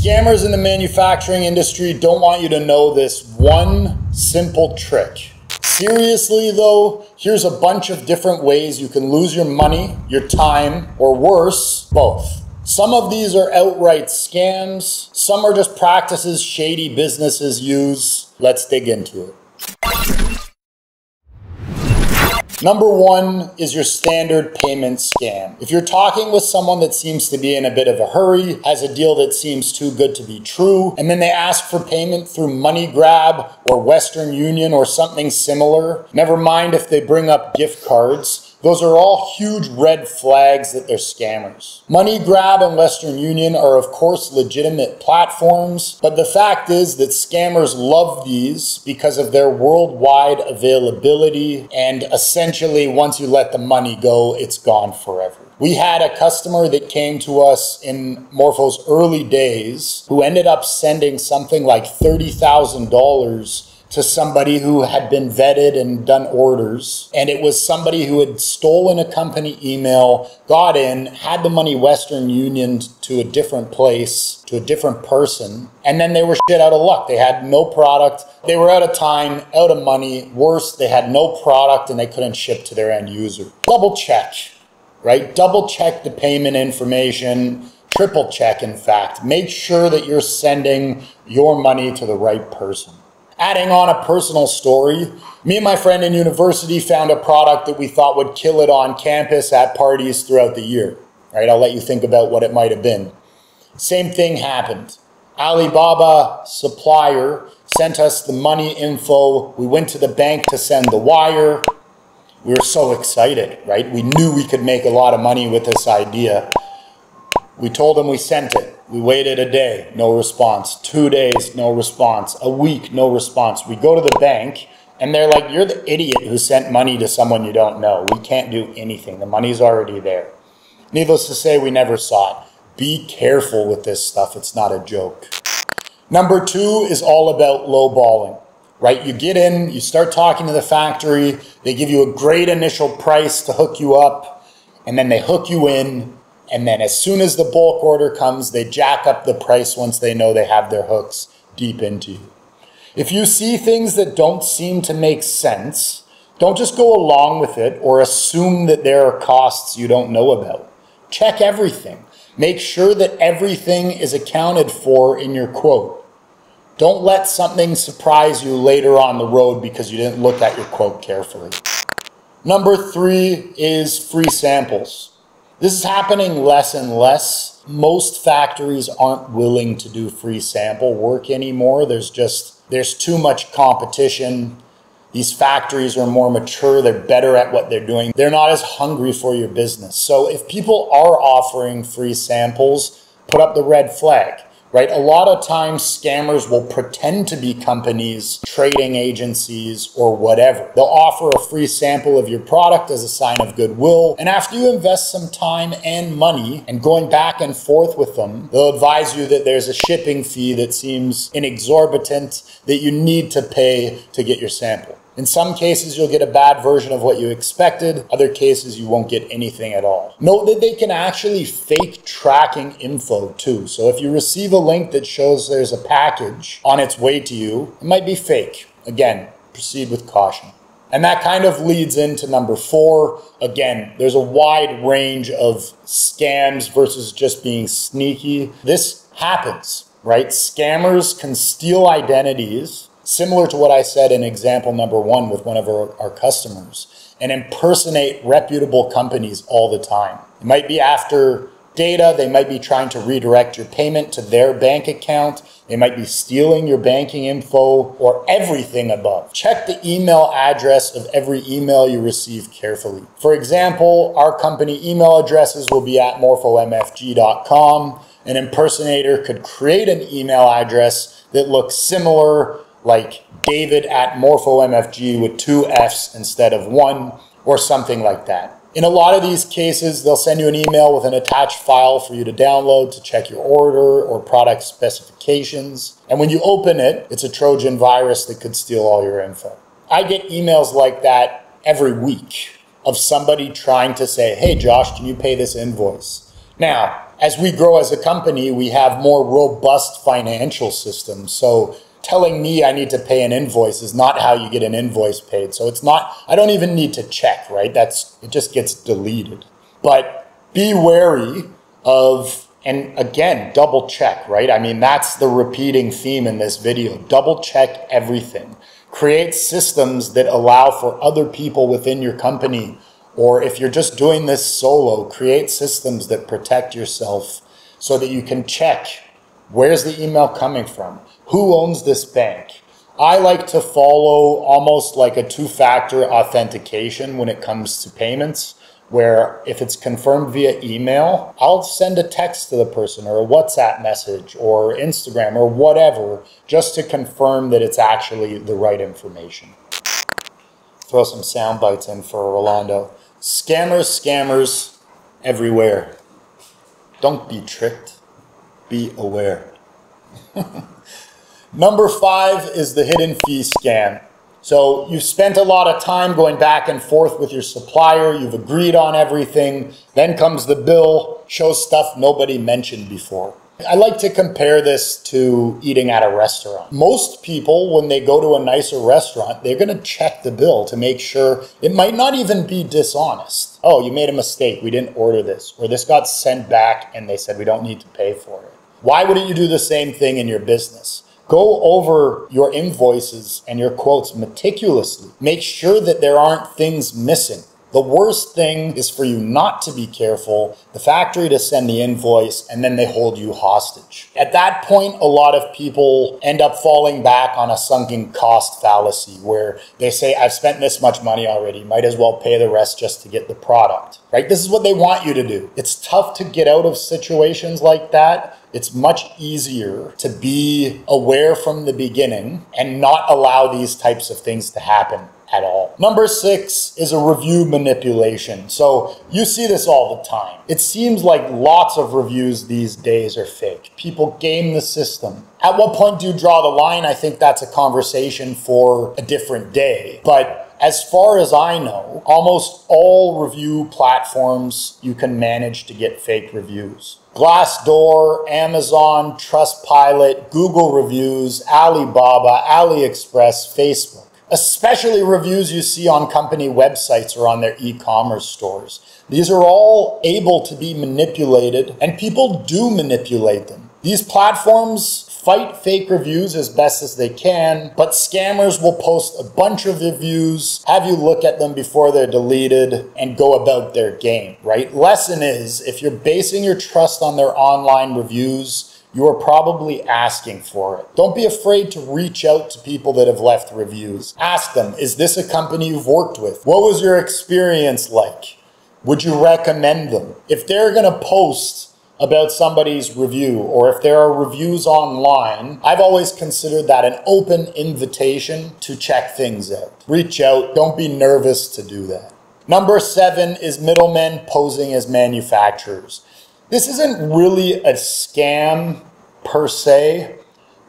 Scammers in the manufacturing industry don't want you to know this one simple trick. Seriously though, here's a bunch of different ways you can lose your money, your time, or worse, both. Some of these are outright scams. Some are just practices shady businesses use. Let's dig into it. Number one is your standard payment scam. If you're talking with someone that seems to be in a bit of a hurry, has a deal that seems too good to be true, and then they ask for payment through MoneyGrab or Western Union or something similar, never mind if they bring up gift cards, those are all huge red flags that they're scammers. MoneyGrab and Western Union are of course legitimate platforms, but the fact is that scammers love these because of their worldwide availability, and essentially once you let the money go, it's gone forever. We had a customer that came to us in Morpho's early days who ended up sending something like $30,000 to somebody who had been vetted and done orders. And it was somebody who had stolen a company email, got in, had the money Western Union to a different place, to a different person, and then they were shit out of luck. They had no product, they were out of time, out of money. Worse, they had no product and they couldn't ship to their end user. Double check, right? Double check the payment information, triple check in fact. Make sure that you're sending your money to the right person. Adding on a personal story, me and my friend in university found a product that we thought would kill it on campus at parties throughout the year. Right? I'll let you think about what it might have been. Same thing happened. Alibaba supplier sent us the money info. We went to the bank to send the wire. We were so excited, right? We knew we could make a lot of money with this idea. We told them we sent it. We waited a day, no response. 2 days, no response. A week, no response. We go to the bank and they're like, you're the idiot who sent money to someone you don't know. We can't do anything. The money's already there. Needless to say, we never saw it. Be careful with this stuff. It's not a joke. Number two is all about lowballing, right? You get in, you start talking to the factory. They give you a great initial price to hook you up, and then they hook you in. And then as soon as the bulk order comes, they jack up the price once they know they have their hooks deep into you. If you see things that don't seem to make sense, don't just go along with it or assume that there are costs you don't know about. Check everything. Make sure that everything is accounted for in your quote. Don't let something surprise you later on the road because you didn't look at your quote carefully. Number three is free samples. This is happening less and less. Most factories aren't willing to do free sample work anymore. There's too much competition. These factories are more mature. They're better at what they're doing. They're not as hungry for your business. So if people are offering free samples, put up the red flag. Right? A lot of times scammers will pretend to be companies, trading agencies, or whatever. They'll offer a free sample of your product as a sign of goodwill. And after you invest some time and money and going back and forth with them, they'll advise you that there's a shipping fee that seems inexorbitant that you need to pay to get your sample. In some cases, you'll get a bad version of what you expected. Other cases, you won't get anything at all. Note that they can actually fake tracking info too. So if you receive a link that shows there's a package on its way to you, it might be fake. Again, proceed with caution. And that kind of leads into number four. Again, there's a wide range of scams versus just being sneaky. This happens, right? Scammers can steal identities, similar to what I said in example number one with one of our customers, and impersonate reputable companies all the time. It might be after data, they might be trying to redirect your payment to their bank account, they might be stealing your banking info, or everything above. Check the email address of every email you receive carefully. For example, our company email addresses will be at morphomfg.com. An impersonator could create an email address that looks similar, like David at morphomfg with 2 F's instead of 1, or something like that. In a lot of these cases, they'll send you an email with an attached file for you to download to check your order or product specifications. And when you open it, it's a Trojan virus that could steal all your info. I get emails like that every week of somebody trying to say, hey Josh, can you pay this invoice? Now, as we grow as a company, we have more robust financial systems. So telling me I need to pay an invoice is not how you get an invoice paid. So it's not, I don't even need to check, right? It just gets deleted. But be wary of, and again, double check, right? I mean, that's the repeating theme in this video. Double check everything. Create systems that allow for other people within your company, or if you're just doing this solo, create systems that protect yourself so that you can check, where's the email coming from? Who owns this bank? I like to follow almost like a two-factor authentication when it comes to payments, where if it's confirmed via email, I'll send a text to the person or a WhatsApp message or Instagram or whatever, just to confirm that it's actually the right information. Throw some sound bites in for Rolando. Scammers everywhere. Don't be tricked. Be aware. Number 5 is the hidden fee scam. So you've spent a lot of time going back and forth with your supplier. You've agreed on everything. Then comes the bill, shows stuff nobody mentioned before. I like to compare this to eating at a restaurant. Most people, when they go to a nicer restaurant, they're going to check the bill to make sure. It might not even be dishonest. Oh, you made a mistake. We didn't order this. Or this got sent back and they said we don't need to pay for it. Why wouldn't you do the same thing in your business? Go over your invoices and your quotes meticulously. Make sure that there aren't things missing. The worst thing is for you not to be careful, the factory to send the invoice, and then they hold you hostage. At that point, a lot of people end up falling back on a sunken cost fallacy where they say, I've spent this much money already, might as well pay the rest just to get the product, right? This is what they want you to do. It's tough to get out of situations like that. It's much easier to be aware from the beginning and not allow these types of things to happen at all. Number 6 is a review manipulation. So you see this all the time. It seems like lots of reviews these days are fake. People game the system. At what point do you draw the line? I think that's a conversation for a different day. But as far as I know, almost all review platforms you can manage to get fake reviews. Glassdoor, Amazon, Trustpilot, Google Reviews, Alibaba, AliExpress, Facebook. Especially reviews you see on company websites or on their e-commerce stores. These are all able to be manipulated, and people do manipulate them. These platforms fight fake reviews as best as they can, but scammers will post a bunch of reviews, have you look at them before they're deleted, and go about their game, right? Lesson is, if you're basing your trust on their online reviews, you are probably asking for it. Don't be afraid to reach out to people that have left reviews. Ask them, is this a company you've worked with? What was your experience like? Would you recommend them? If they're gonna post about somebody's review, or if there are reviews online, I've always considered that an open invitation to check things out. Reach out, don't be nervous to do that. Number 7 is middlemen posing as manufacturers. This isn't really a scam per se,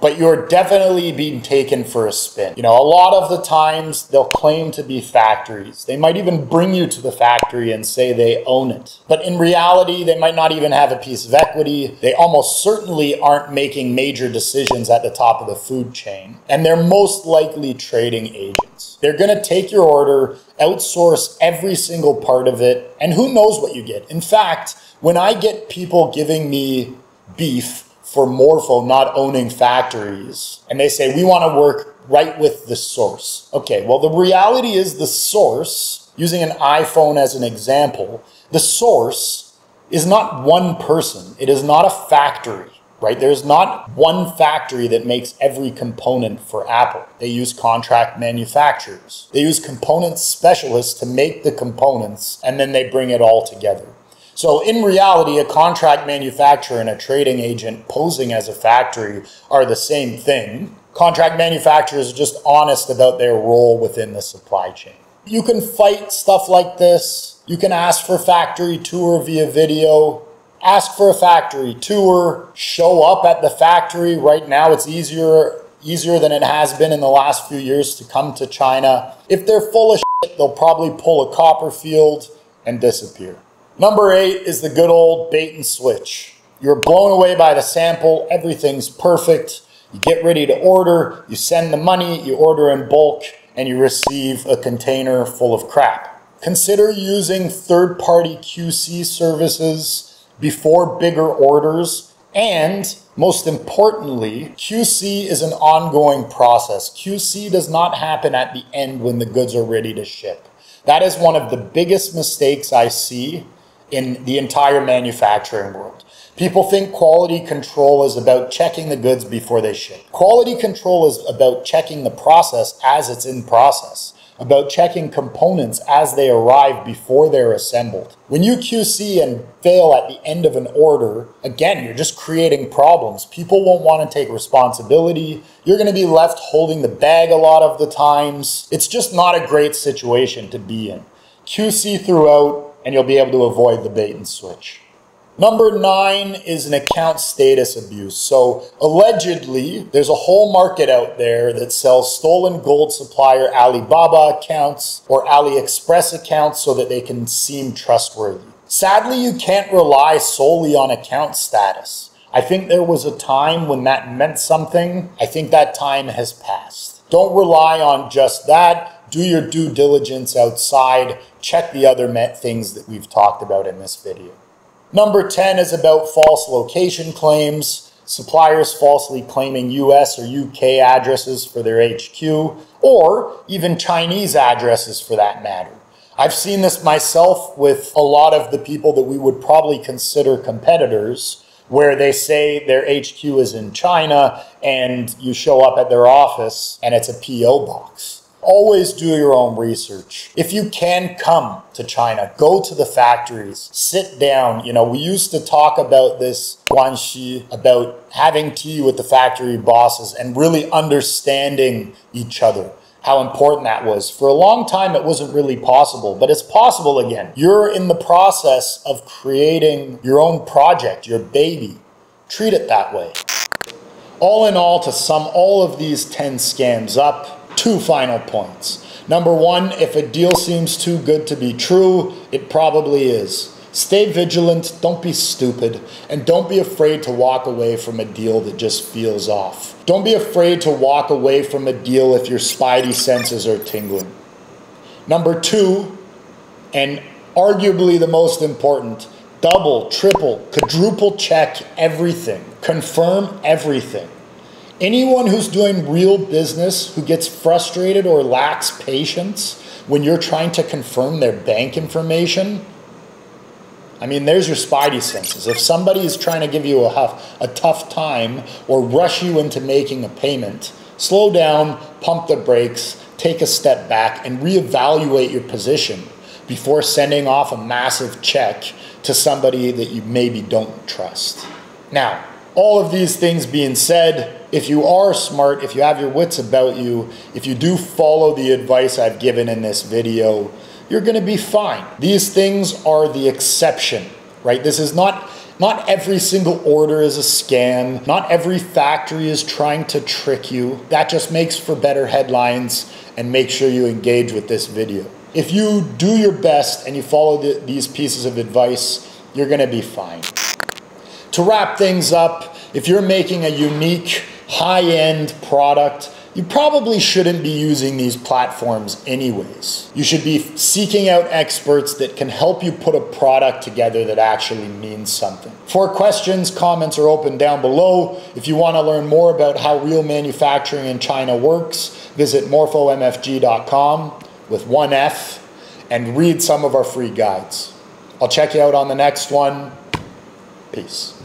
but you're definitely being taken for a spin. You know, a lot of the times they'll claim to be factories. They might even bring you to the factory and say they own it. But in reality, they might not even have a piece of equity. They almost certainly aren't making major decisions at the top of the food chain. And they're most likely trading agents. They're gonna take your order, outsource every single part of it, and who knows what you get. In fact, when I get people giving me beef for Morpho not owning factories, and they say, we want to work right with the source. Okay, well, the reality is the source, using an iPhone as an example, the source is not one person. It is not a factory, right? There's not one factory that makes every component for Apple. They use contract manufacturers. They use component specialists to make the components, and then they bring it all together. So in reality, a contract manufacturer and a trading agent posing as a factory are the same thing. Contract manufacturers are just honest about their role within the supply chain. You can fight stuff like this. You can ask for factory tour via video. Ask for a factory tour. Show up at the factory. Right now, it's easier than it has been in the last few years to come to China. If they're full of shit, they'll probably pull a Copperfield and disappear. Number 8 is the good old bait and switch. You're blown away by the sample, everything's perfect. You get ready to order, you send the money, you order in bulk, and you receive a container full of crap. Consider using third-party QC services before bigger orders, and most importantly, QC is an ongoing process. QC does not happen at the end when the goods are ready to ship. That is one of the biggest mistakes I see in the entire manufacturing world. People think quality control is about checking the goods before they ship. Quality control is about checking the process as it's in process, about checking components as they arrive before they're assembled. When you QC and fail at the end of an order, again, you're just creating problems. People won't want to take responsibility. You're going to be left holding the bag a lot of the times. It's just not a great situation to be in. QC throughout, and you'll be able to avoid the bait and switch. Number 9 is an account status abuse. So allegedly, there's a whole market out there that sells stolen gold supplier Alibaba accounts or AliExpress accounts so that they can seem trustworthy. Sadly, you can't rely solely on account status. I think there was a time when that meant something. I think that time has passed. Don't rely on just that. Do your due diligence outside. Check the other things that we've talked about in this video. Number 10 is about false location claims. Suppliers falsely claiming US or UK addresses for their HQ, or even Chinese addresses for that matter. I've seen this myself with a lot of the people that we would probably consider competitors, where they say their HQ is in China and you show up at their office and it's a PO box. Always do your own research. If you can come to China, go to the factories, sit down. You know, we used to talk about this guanxi, about having tea with the factory bosses and really understanding each other, how important that was. For a long time, it wasn't really possible, but it's possible again. You're in the process of creating your own project, your baby. Treat it that way. All in all, to sum all of these 10 scams up, 2 final points. Number 1, if a deal seems too good to be true, it probably is. Stay vigilant, don't be stupid, and don't be afraid to walk away from a deal that just feels off. Don't be afraid to walk away from a deal if your spidey senses are tingling. Number 2, and arguably the most important, double, triple, quadruple check everything. Confirm everything. Anyone who's doing real business who gets frustrated or lacks patience when you're trying to confirm their bank information, I mean, there's your spidey senses. If somebody is trying to give you a tough time or rush you into making a payment, slow down, pump the brakes, take a step back, and reevaluate your position before sending off a massive check to somebody that you maybe don't trust. Now, all of these things being said, if you are smart, if you have your wits about you, if you do follow the advice I've given in this video, you're going to be fine. These things are the exception, right? This is not every single order is a scam. Not every factory is trying to trick you. That just makes for better headlines, and make sure you engage with this video. If you do your best and you follow these pieces of advice, you're going to be fine. To wrap things up, if you're making a unique, high-end product, you probably shouldn't be using these platforms anyways. You should be seeking out experts that can help you put a product together that actually means something. For questions, comments are open down below. If you want to learn more about how real manufacturing in China works, visit morphomfg.com with 1 F and read some of our free guides. I'll check you out on the next one. Peace.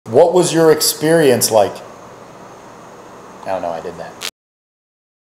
What was your experience like? I don't know, I did that.